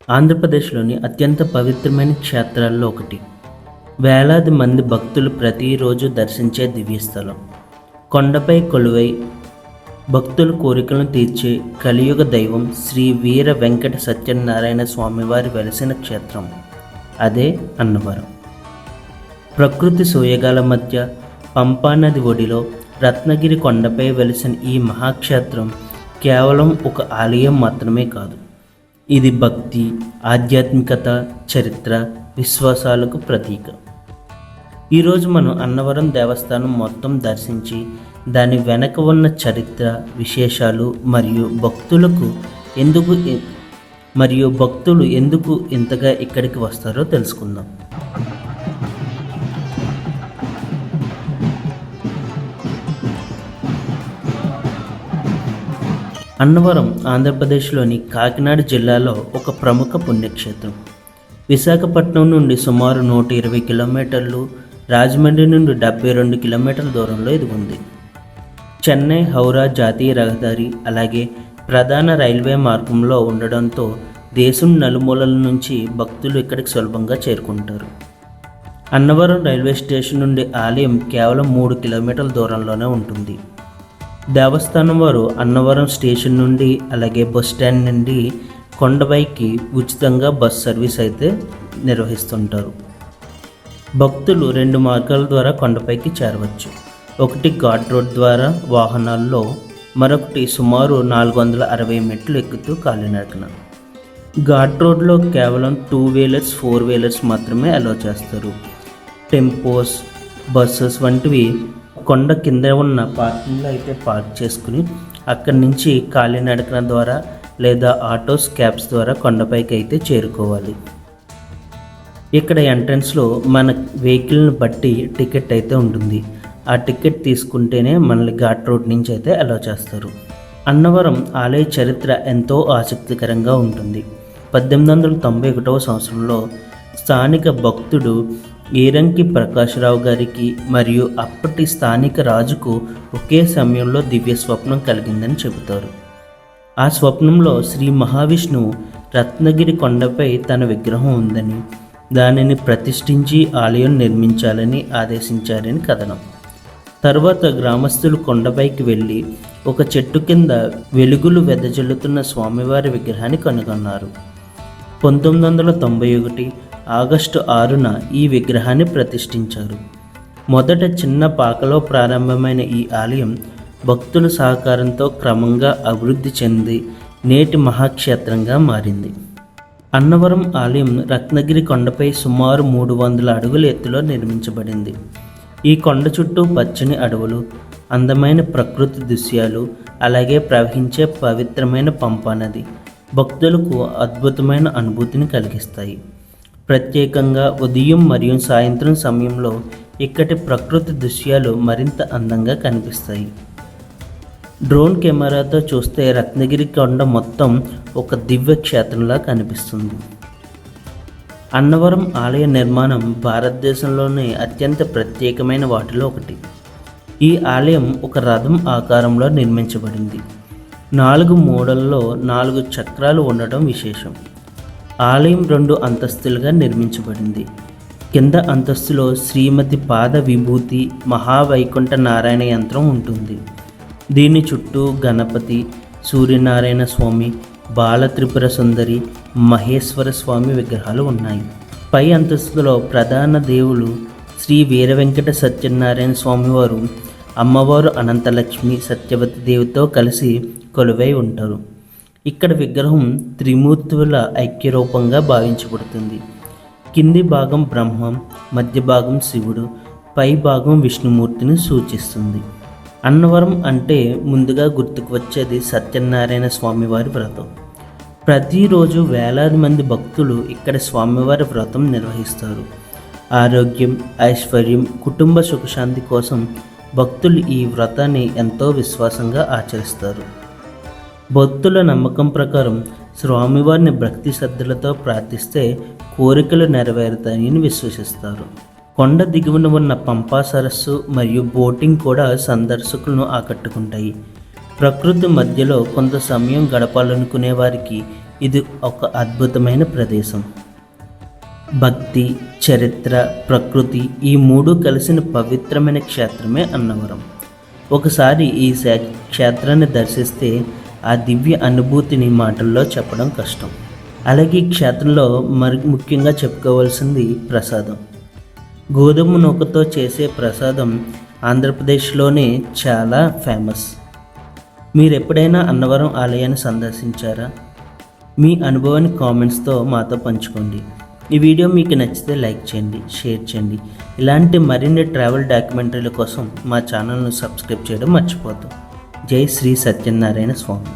ఆంధ్రప్రదేశ్లోని అత్యంత పవిత్రమైన క్షేత్రాల్లో ఒకటి. వేలాది మంది భక్తులు ప్రతిరోజు దర్శించే దివ్యస్థలం. కొండపై కొలువై భక్తుల కోరికలను తీర్చే కలియుగ దైవం శ్రీ వీర వెంకట సత్యనారాయణ స్వామివారి వెలసిన క్షేత్రం. అదే అన్నవరం. ప్రకృతి సోయగాల మధ్య పంపానది ఒడిలో రత్నగిరి కొండపై వెలిసిన ఈ మహాక్షేత్రం కేవలం ఒక ఆలయం మాత్రమే కాదు. ఇది భక్తి, ఆధ్యాత్మికత, చరిత్ర, విశ్వాసాలకు ప్రతీక. ఈరోజు మనం అన్నవరం దేవస్థానం మొత్తం దర్శించి దాని వెనక ఉన్న చరిత్ర, విశేషాలు మరియు భక్తులు ఎందుకు ఇంతగా ఇక్కడికి వస్తారో తెలుసుకుందాం. అన్నవరం ఆంధ్రప్రదేశ్లోని కాకినాడ జిల్లాలో ఒక ప్రముఖ పుణ్యక్షేత్రం. విశాఖపట్నం నుండి సుమారు 120 కిలోమీటర్లు, రాజమండ్రి నుండి 72 కిలోమీటర్ల దూరంలో ఇది ఉంది. చెన్నై హౌరా జాతీయ రహదారి అలాగే ప్రధాన రైల్వే మార్గంలో ఉండడంతో దేశం నలుమూలల నుంచి భక్తులు ఇక్కడికి సులభంగా చేరుకుంటారు. అన్నవరం రైల్వే స్టేషన్ నుండి ఆలయం కేవలం 3 కిలోమీటర్ల దూరంలోనే ఉంటుంది. దేవస్థానం వారు అన్నవరం స్టేషన్ నుండి అలాగే బస్ స్టాండ్ నుండి కొండపైకి ఉచితంగా బస్ సర్వీస్ అయితే నిర్వహిస్తుంటారు. భక్తులు 2 మార్గాల ద్వారా కొండపైకి చేరవచ్చు. ఒకటి ఘాట్ రోడ్ ద్వారా వాహనాల్లో, మరొకటి సుమారు 460 మెట్లు ఎక్కుతూ కాలినడకన. ఘాట్ రోడ్లో కేవలం 2 వీలర్స్ 4 వీలర్స్ మాత్రమే అలౌ చేస్తారు. టెంపోస్, బస్సెస్ వంటివి కొండ కింద ఉన్న పార్కింగ్లో అయితే పార్క్ చేసుకుని అక్కడి నుంచి కాలినడకన ద్వారా లేదా ఆటోస్, క్యాబ్స్ ద్వారా కొండపైకి అయితే చేరుకోవాలి. ఇక్కడ ఎంట్రన్స్లో మన వెహికల్ని బట్టి టికెట్ అయితే ఉంటుంది. ఆ టికెట్ తీసుకుంటేనే మనల్ని ఘాట్ రోడ్ నుంచి అయితే అలౌ చేస్తారు. అన్నవరం ఆలయ చరిత్ర ఎంతో ఆసక్తికరంగా ఉంటుంది. 1891వ సంవత్సరంలో స్థానిక భక్తుడు ఏరంకి ప్రకాశరావు గారికి మరియు అప్పటి స్థానిక రాజుకు ఒకే సమయంలో దివ్య స్వప్నం కలిగిందని చెబుతారు. ఆ స్వప్నంలో శ్రీ మహావిష్ణువు రత్నగిరి కొండపై తన విగ్రహం ఉందని, దానిని ప్రతిష్ఠించి ఆలయం నిర్మించాలని ఆదేశించారని కథనం. తర్వాత గ్రామస్తులు కొండపైకి వెళ్ళి ఒక చెట్టు కింద వెలుగులు వెదజల్లుతున్న స్వామివారి విగ్రహాన్ని కనుగొన్నారు. 1991 ఆగస్టు 6న ఈ విగ్రహాన్ని ప్రతిష్ఠించారు. మొదట చిన్న పాకలో ప్రారంభమైన ఈ ఆలయం భక్తుల సహకారంతో క్రమంగా అభివృద్ధి చెంది నేటి మహాక్షేత్రంగా మారింది. అన్నవరం ఆలయం రత్నగిరి కొండపై సుమారు 300 అడుగుల ఎత్తులో నిర్మించబడింది. ఈ కొండ చుట్టూ పచ్చని అడవులు, అందమైన ప్రకృతి దృశ్యాలు, అలాగే ప్రవహించే పవిత్రమైన పంపానది భక్తులకు అద్భుతమైన అనుభూతిని కలిగిస్తాయి. ప్రత్యేకంగా ఉదయం మరియు సాయంత్రం సమయంలో ఇక్కడి ప్రకృతి దృశ్యాలు మరింత అందంగా కనిపిస్తాయి. డ్రోన్ కెమెరాతో చూస్తే రత్నగిరి కొండ మొత్తం ఒక దివ్య క్షేత్రంలా కనిపిస్తుంది. అన్నవరం ఆలయ నిర్మాణం భారతదేశంలోనే అత్యంత ప్రత్యేకమైన వాటిలో ఒకటి. ఈ ఆలయం ఒక రథం ఆకారంలో నిర్మించబడింది. 4 మూడల్లో 4 చక్రాలు ఉండటం విశేషం. ఆలయం 2 అంతస్తులుగా నిర్మించబడింది. కింద అంతస్తులో శ్రీమతి పాద విభూతి మహావైకుంఠ నారాయణ యంత్రం ఉంటుంది. దీని చుట్టూ గణపతి, సూర్యనారాయణ స్వామి, బాలత్రిపుర సుందరి, మహేశ్వర స్వామి విగ్రహాలు ఉన్నాయి. పై అంతస్తులో ప్రధాన దేవులు శ్రీ వీర వెంకట సత్యనారాయణ స్వామివారు, అమ్మవారు అనంతలక్ష్మి, సత్యవతి దేవితో కలిసి కొలువై ఉంటారు. ఇక్కడ విగ్రహం త్రిమూర్తుల ఐక్యరూపంగా భావించబడుతుంది. కింది భాగం బ్రహ్మం, మధ్య భాగం శివుడు, పై భాగం విష్ణుమూర్తిని సూచిస్తుంది. అన్నవరం అంటే ముందుగా గుర్తుకు వచ్చేది సత్యనారాయణ స్వామివారి వ్రతం. ప్రతిరోజు వేలాది మంది భక్తులు ఇక్కడ స్వామివారి వ్రతం నిర్వహిస్తారు. ఆరోగ్యం, ఐశ్వర్యం, కుటుంబ సుఖశాంతి కోసం భక్తులు ఈ వ్రతాన్ని ఎంతో విశ్వాసంగా ఆచరిస్తారు. భక్తుల నమ్మకం ప్రకారం స్వామివారిని భక్తి శ్రద్ధలతో ప్రార్థిస్తే కోరికలు నెరవేరుతాయని విశ్వసిస్తారు. కొండ దిగువన ఉన్న పంపా సరస్సు మరియు బోటింగ్ కూడా సందర్శకులను ఆకట్టుకుంటాయి. ప్రకృతి మధ్యలో కొంత సమయం గడపాలనుకునే వారికి ఇది ఒక అద్భుతమైన ప్రదేశం. భక్తి, చరిత్ర, ప్రకృతి ఈ మూడు కలిసిన పవిత్రమైన క్షేత్రమే అన్నవరం. ఒకసారి ఈ క్షేత్రాన్ని దర్శిస్తే ఆ దివ్య అనుభూతిని మాటల్లో చెప్పడం కష్టం. అలాగే ఈ క్షేత్రంలో మరి ముఖ్యంగా చెప్పుకోవాల్సింది ప్రసాదం. గోధుమ నూకతో చేసే ప్రసాదం ఆంధ్రప్రదేశ్లోనే చాలా ఫేమస్. మీరు ఎప్పుడైనా అన్నవరం ఆలయాన్ని సందర్శించారా? మీ అనుభవాన్ని కామెంట్స్తో మాతో పంచుకోండి. ఈ వీడియో మీకు నచ్చితే లైక్ చేయండి, షేర్ చేయండి. ఇలాంటి మరిన్ని ట్రావెల్ డాక్యుమెంటరీల కోసం మా ఛానల్ను సబ్స్క్రైబ్ చేయడం మర్చిపోద్దు. జై శ్రీ సత్యనారాయణ స్వామి.